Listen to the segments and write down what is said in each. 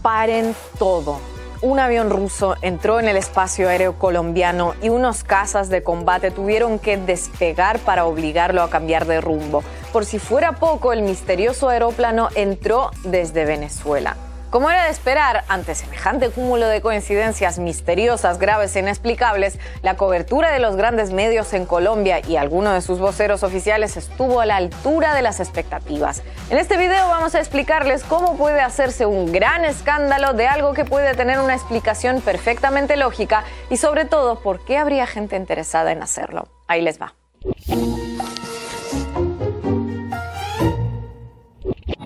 Paren todo. Un avión ruso entró en el espacio aéreo colombiano y unos cazas de combate tuvieron que despegar para obligarlo a cambiar de rumbo. Por si fuera poco, el misterioso aeroplano entró desde Venezuela. Como era de esperar, ante semejante cúmulo de coincidencias misteriosas, graves e inexplicables, la cobertura de los grandes medios en Colombia y algunos de sus voceros oficiales estuvo a la altura de las expectativas. En este video vamos a explicarles cómo puede hacerse un gran escándalo de algo que puede tener una explicación perfectamente lógica y sobre todo por qué habría gente interesada en hacerlo. Ahí les va.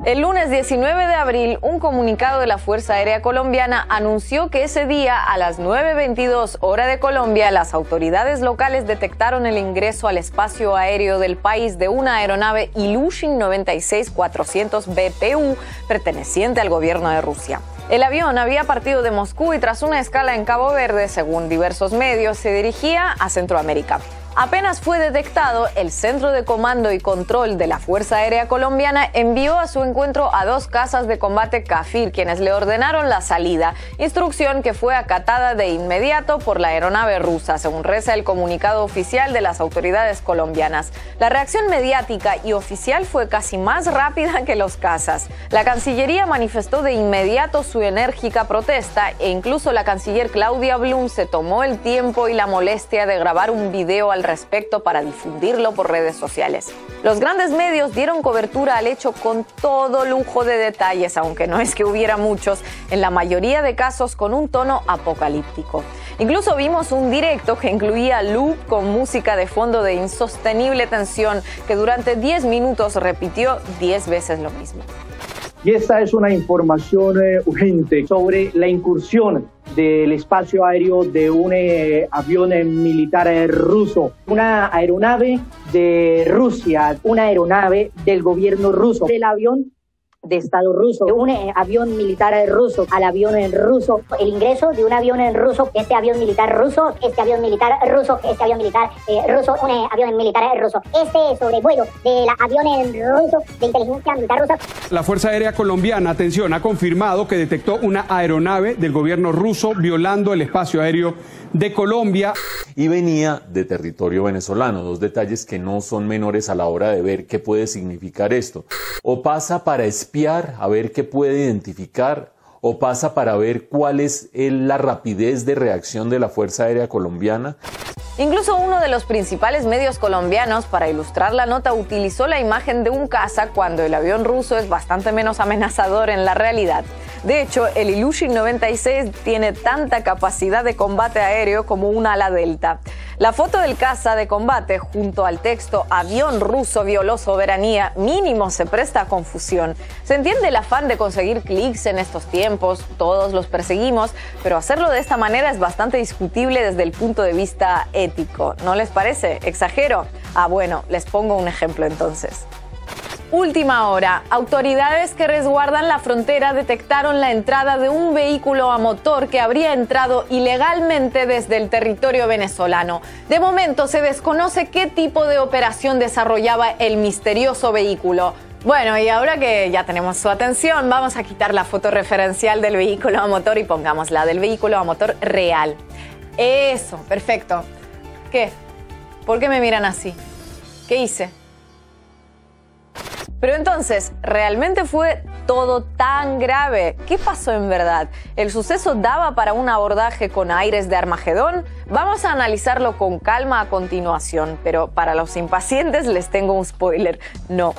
El lunes 19 de abril, un comunicado de la Fuerza Aérea Colombiana anunció que ese día, a las 9:22 hora de Colombia, las autoridades locales detectaron el ingreso al espacio aéreo del país de una aeronave Ilyushin 96-400 BPU perteneciente al gobierno de Rusia. El avión había partido de Moscú y tras una escala en Cabo Verde, según diversos medios, se dirigía a Centroamérica. Apenas fue detectado, el Centro de Comando y Control de la Fuerza Aérea Colombiana envió a su encuentro a 2 cazas de combate Kafir, quienes le ordenaron la salida, instrucción que fue acatada de inmediato por la aeronave rusa, según reza el comunicado oficial de las autoridades colombianas. La reacción mediática y oficial fue casi más rápida que los cazas. La Cancillería manifestó de inmediato su enérgica protesta e incluso la canciller Claudia Blum se tomó el tiempo y la molestia de grabar un video al respecto para difundirlo por redes sociales. Los grandes medios dieron cobertura al hecho con todo lujo de detalles, aunque no es que hubiera muchos, en la mayoría de casos con un tono apocalíptico. Incluso vimos un directo que incluía loop con música de fondo de insostenible tensión que durante 10 minutos repitió 10 veces lo mismo. Y esta es una información urgente sobre la incursión del espacio aéreo de un avión militar ruso, una aeronave de Rusia, una aeronave del gobierno ruso, del avión de Estado ruso, de un avión militar ruso al avión ruso. El ingreso de un avión ruso, este avión militar ruso, este avión militar ruso, este avión militar ruso, un avión militar ruso. Este sobrevuelo del avión ruso de inteligencia militar rusa. La Fuerza Aérea Colombiana, atención, ha confirmado que detectó una aeronave del gobierno ruso violando el espacio aéreo de Colombia. Y venía de territorio venezolano, 2 detalles que no son menores a la hora de ver qué puede significar esto. O pasa para espiar, a ver qué puede identificar, o pasa para ver cuál es la rapidez de reacción de la Fuerza Aérea Colombiana. Incluso uno de los principales medios colombianos, para ilustrar la nota, utilizó la imagen de un caza cuando el avión ruso es bastante menos amenazador en la realidad. De hecho, el Ilyushin 96 tiene tanta capacidad de combate aéreo como un ala delta. La foto del caza de combate junto al texto "avión ruso violó soberanía" mínimo se presta a confusión. Se entiende el afán de conseguir clics en estos tiempos, todos los perseguimos, pero hacerlo de esta manera es bastante discutible desde el punto de vista ético. ¿No les parece? ¿Exagero? Ah, bueno, les pongo un ejemplo entonces. Última hora. Autoridades que resguardan la frontera detectaron la entrada de un vehículo a motor que habría entrado ilegalmente desde el territorio venezolano. De momento se desconoce qué tipo de operación desarrollaba el misterioso vehículo. Bueno, y ahora que ya tenemos su atención, vamos a quitar la foto referencial del vehículo a motor y pongamos la del vehículo a motor real. Eso, perfecto. ¿Qué? ¿Por qué me miran así? ¿Qué hice? Pero entonces, ¿realmente fue todo tan grave? ¿Qué pasó en verdad? ¿El suceso daba para un abordaje con aires de Armagedón? Vamos a analizarlo con calma a continuación, pero para los impacientes les tengo un spoiler. No.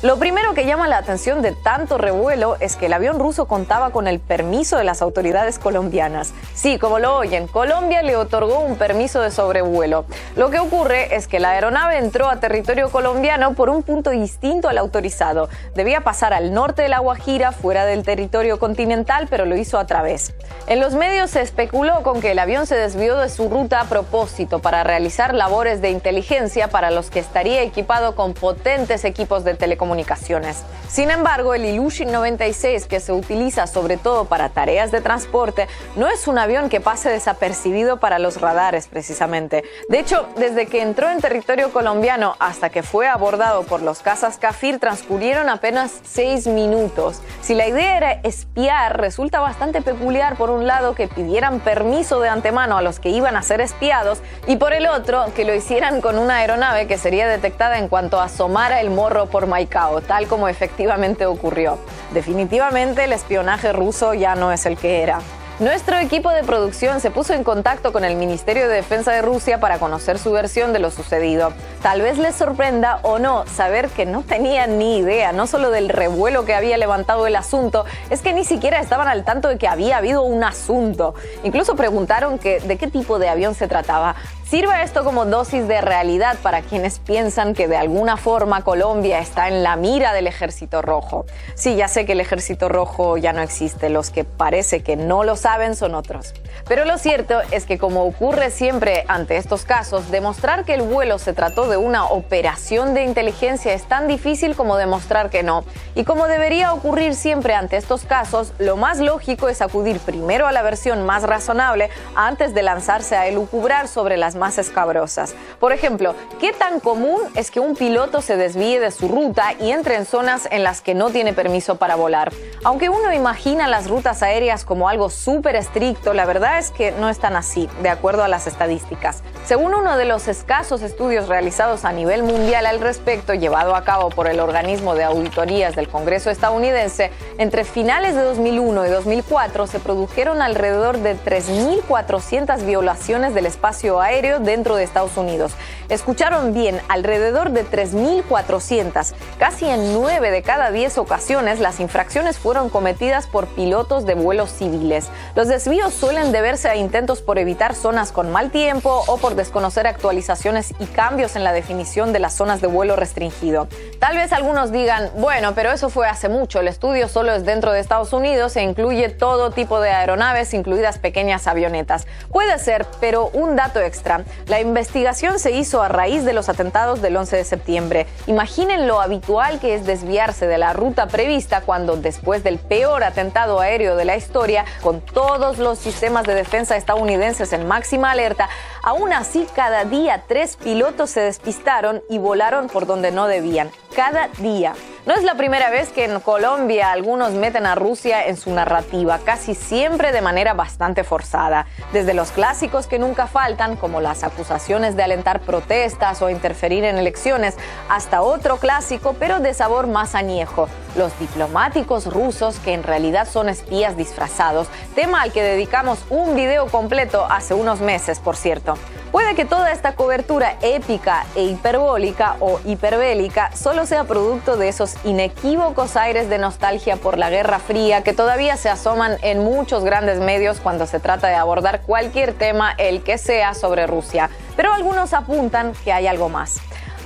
Lo primero que llama la atención de tanto revuelo es que el avión ruso contaba con el permiso de las autoridades colombianas. Sí, como lo oyen, Colombia le otorgó un permiso de sobrevuelo. Lo que ocurre es que la aeronave entró a territorio colombiano por un punto distinto al autorizado. Debía pasar al norte de La Guajira, fuera del territorio continental, pero lo hizo a través. En los medios se especuló con que el avión se desvió de su ruta a propósito para realizar labores de inteligencia para los que estaría equipado con potentes equipos de telecomunicaciones comunicaciones. Sin embargo, el Ilyushin 96, que se utiliza sobre todo para tareas de transporte, no es un avión que pase desapercibido para los radares precisamente. De hecho, desde que entró en territorio colombiano hasta que fue abordado por los cazas Kafir transcurrieron apenas 6 minutos. Si la idea era espiar, resulta bastante peculiar por un lado que pidieran permiso de antemano a los que iban a ser espiados y por el otro que lo hicieran con una aeronave que sería detectada en cuanto asomara el morro por Maicao, tal como efectivamente ocurrió. Definitivamente el espionaje ruso ya no es el que era. Nuestro equipo de producción se puso en contacto con el Ministerio de Defensa de Rusia para conocer su versión de lo sucedido. Tal vez les sorprenda o no saber que no tenían ni idea, no solo del revuelo que había levantado el asunto, es que ni siquiera estaban al tanto de que había habido un asunto. Incluso preguntaron de qué tipo de avión se trataba. Sirva esto como dosis de realidad para quienes piensan que de alguna forma Colombia está en la mira del Ejército Rojo. Sí, ya sé que el Ejército Rojo ya no existe, los que parece que no lo saben son otros. Pero lo cierto es que, como ocurre siempre ante estos casos, demostrar que el vuelo se trató de una operación de inteligencia es tan difícil como demostrar que no. Y como debería ocurrir siempre ante estos casos, lo más lógico es acudir primero a la versión más razonable antes de lanzarse a elucubrar sobre las más escabrosas. Por ejemplo, ¿qué tan común es que un piloto se desvíe de su ruta y entre en zonas en las que no tiene permiso para volar? Aunque uno imagina las rutas aéreas como algo súper estricto, la verdad es que no es tan así, de acuerdo a las estadísticas. Según uno de los escasos estudios realizados a nivel mundial al respecto, llevado a cabo por el organismo de auditorías del Congreso estadounidense, entre finales de 2001 y 2004 se produjeron alrededor de 3.400 violaciones del espacio aéreo dentro de Estados Unidos. Escucharon bien, alrededor de 3.400. Casi en 9 de cada 10 ocasiones las infracciones fueron cometidas por pilotos de vuelos civiles. Los desvíos suelen deberse a intentos por evitar zonas con mal tiempo o por desconocer actualizaciones y cambios en la definición de las zonas de vuelo restringido. Tal vez algunos digan, bueno, pero eso fue hace mucho, el estudio solo es dentro de Estados Unidos e incluye todo tipo de aeronaves, incluidas pequeñas avionetas. Puede ser, pero un dato extra. La investigación se hizo a raíz de los atentados del 11 de septiembre. Imaginen lo habitual que es desviarse de la ruta prevista cuando, después del peor atentado aéreo de la historia, con todos los sistemas de defensa estadounidenses en máxima alerta, aún así cada día 3 pilotos se despistaron y volaron por donde no debían. Cada día. No es la primera vez que en Colombia algunos meten a Rusia en su narrativa, casi siempre de manera bastante forzada. Desde los clásicos que nunca faltan, como las acusaciones de alentar protestas o interferir en elecciones, hasta otro clásico, pero de sabor más añejo, los diplomáticos rusos que en realidad son espías disfrazados, tema al que dedicamos un video completo hace unos meses, por cierto. Puede que toda esta cobertura épica e hiperbólica o hiperbélica solo sea producto de esos inequívocos aires de nostalgia por la Guerra Fría que todavía se asoman en muchos grandes medios cuando se trata de abordar cualquier tema, el que sea, sobre Rusia. Pero algunos apuntan que hay algo más.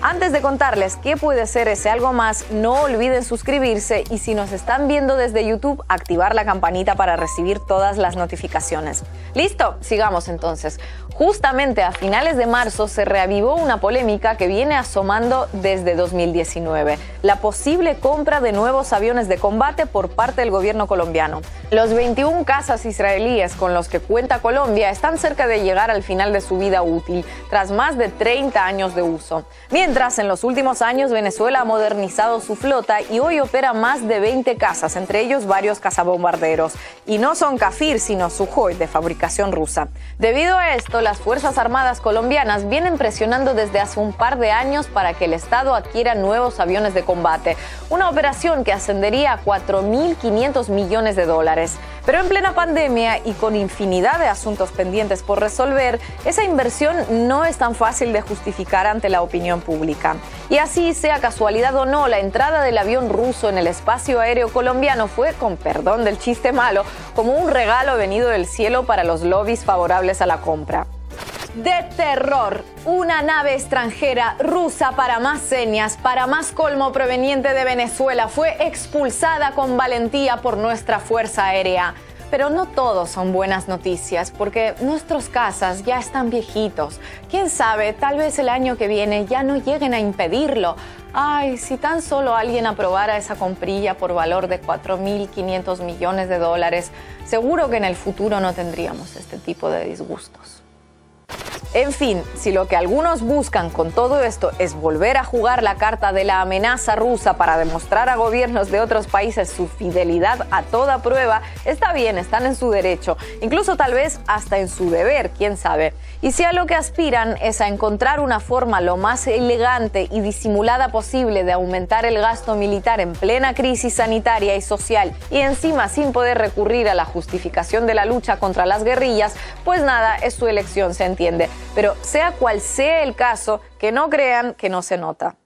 Antes de contarles qué puede ser ese algo más, no olviden suscribirse y si nos están viendo desde YouTube, activar la campanita para recibir todas las notificaciones. ¿Listo? Sigamos entonces. Justamente a finales de marzo se reavivó una polémica que viene asomando desde 2019, la posible compra de nuevos aviones de combate por parte del gobierno colombiano. Los 21 cazas israelíes con los que cuenta Colombia están cerca de llegar al final de su vida útil, tras más de 30 años de uso. Mientras, en los últimos años, Venezuela ha modernizado su flota y hoy opera más de 20 cazas, entre ellos varios cazabombarderos. Y no son Kafir, sino Sukhoi, de fabricación rusa. Debido a esto, las Fuerzas Armadas colombianas vienen presionando desde hace un par de años para que el Estado adquiera nuevos aviones de combate, una operación que ascendería a $4.500 millones. Pero en plena pandemia y con infinidad de asuntos pendientes por resolver, esa inversión no es tan fácil de justificar ante la opinión pública. Y así, sea casualidad o no, la entrada del avión ruso en el espacio aéreo colombiano fue, con perdón del chiste malo, como un regalo venido del cielo para los lobbies favorables a la compra. De terror, una nave extranjera rusa, para más señas, para más colmo proveniente de Venezuela, fue expulsada con valentía por nuestra Fuerza Aérea. Pero no todos son buenas noticias, porque nuestros cazas ya están viejitos. Quién sabe, tal vez el año que viene ya no lleguen a impedirlo. Ay, si tan solo alguien aprobara esa comprilla por valor de 4.500 millones de dólares, seguro que en el futuro no tendríamos este tipo de disgustos. En fin, si lo que algunos buscan con todo esto es volver a jugar la carta de la amenaza rusa para demostrar a gobiernos de otros países su fidelidad a toda prueba, está bien, están en su derecho, incluso tal vez hasta en su deber, quién sabe. Y si a lo que aspiran es a encontrar una forma lo más elegante y disimulada posible de aumentar el gasto militar en plena crisis sanitaria y social y encima sin poder recurrir a la justificación de la lucha contra las guerrillas, pues nada, es su elección, se entiende. Pero sea cual sea el caso, que no crean que no se nota.